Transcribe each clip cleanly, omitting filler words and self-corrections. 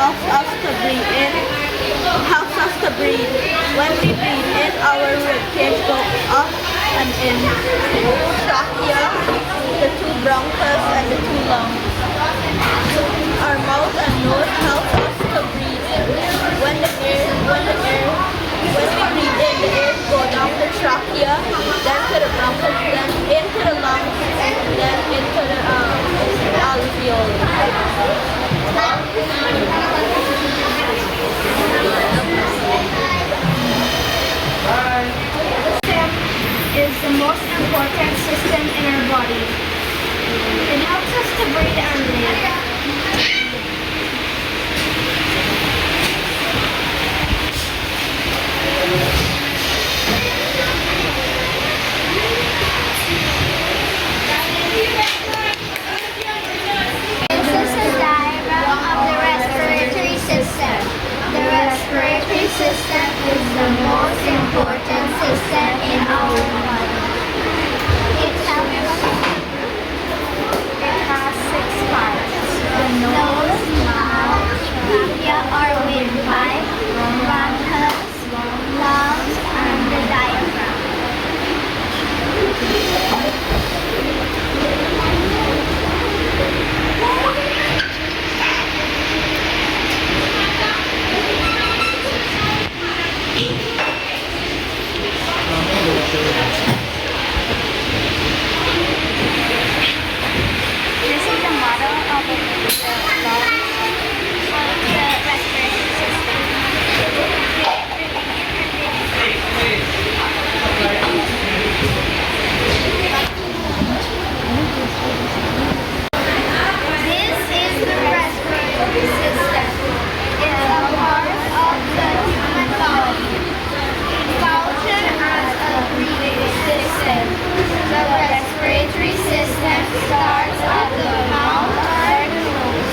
helps us to breathe in, helps us to breathe. When we breathe in, our rib cage goes up and in. Trachea, the two bronchus, and the two lungs. Our mouth and nose help us to breathe in. When we breathe in, the air goes down the trachea, then to the bronchus, then into the lungs, then into the alveoli. Is the most important system in our body. It helps us to breathe and live. This is a diagram of the respiratory system. The respiratory system is the most important system in our body. It has 6 parts. The nose, mouth, trachea or windpipe, bronchus, lungs, and the diaphragm. This is the model of the lungs of the respiratory system. This is the respiratory system. It's a part of the human body. It functions as a breathing system. The respiratory system starts at the mouth or nose,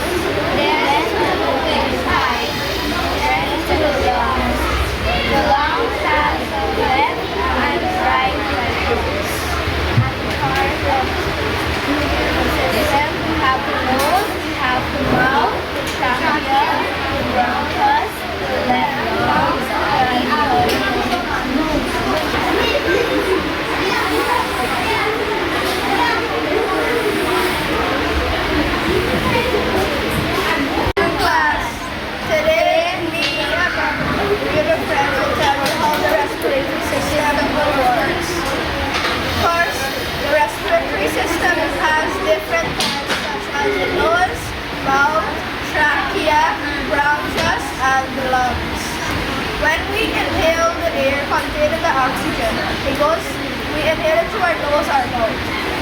then to the windpipe, then to the lungs. The lungs have the left and right lungs. At the part of the system, we have the nose, we have the mouth, the trachea, the bronchus, the left lungs, and the class. Today, me and my good friends will tell you how the respiratory system works. First, the respiratory system has different parts such as the nose, mouth, trachea, bronchus, and the lungs. When we inhale the air containing the oxygen, we inhale it through our nose or mouth.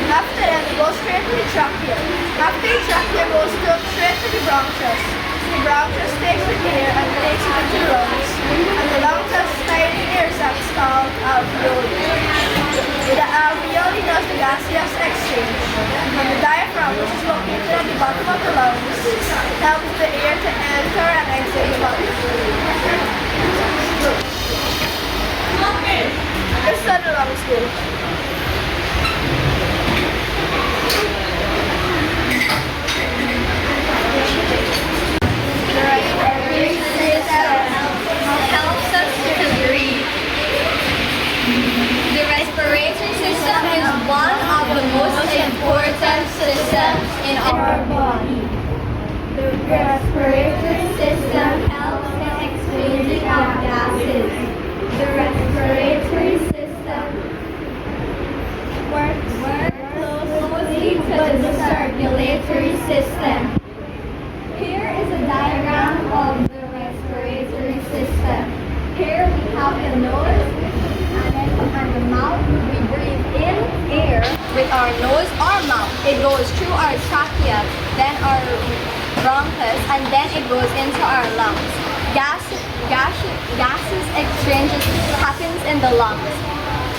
After that, it goes straight to the trachea. After the trachea goes straight to the bronchus. The bronchus takes the air and takes it into the lungs. And the lungs has tiny air sacs called alveoli. The alveoli does the gaseous exchange. And the diaphragm, which is located at the bottom of the lungs, helps the air to enter and exit the lungs. Let's start the lungs school. The respiratory system helps us to breathe. The respiratory system is one of the most important systems in our body. The respiratory system helps in exchanging of gases. The respiratory system works closely with the circulatory system. Here is a diagram of the respiratory system. Here we have the nose and the mouth. We breathe in air with our nose or mouth. It goes through our trachea, then our bronchus, and then it goes into our lungs. Gases exchanges happens in the lungs.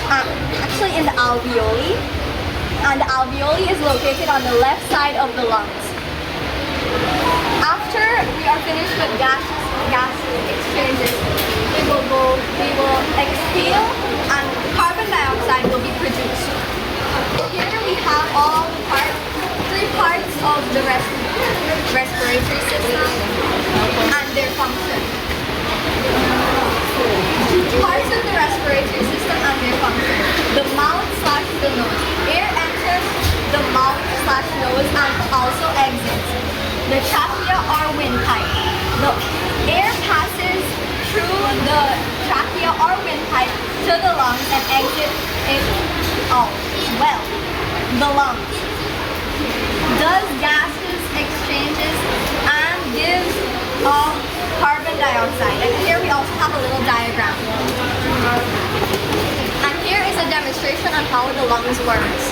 Actually in the alveoli. And the alveoli is located on the left side of the lungs. After we are finished with gas exchanges, we will exhale and carbon dioxide will be produced. Here we have all the three parts of the respiratory system. and their function. Parts of the respiratory system and their function. The mouth slash the nose. Air enters the mouth slash nose and also exits. The trachea or windpipe. The air passes through the trachea or windpipe to the lungs and exits it out. Well, the lungs does gases, exchanges, and gives off carbon dioxide. And here we also have a little diagram. And here is a demonstration on how the lungs works.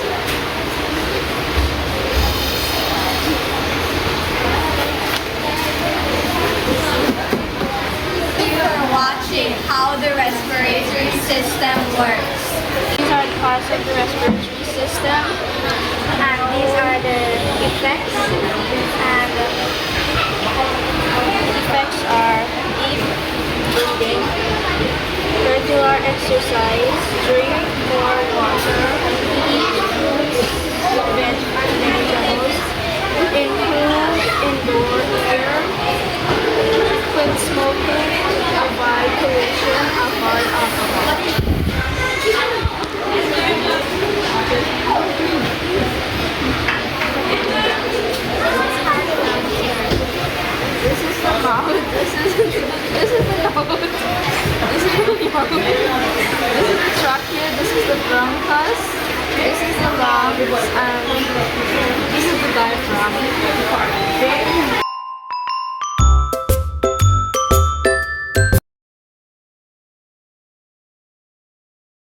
You are watching how the respiratory system works. These are the parts of the respiratory system, and these are the effects. And effects are deep breathing, regular exercise, drink more water, eat fruits, vegetables, improve indoor air, quit smoking, avoid pollution, avoid alcohol. This is the mouth. This is the nose. This is the mouth. This is the trachea. This is the bronchus. This is the lungs. And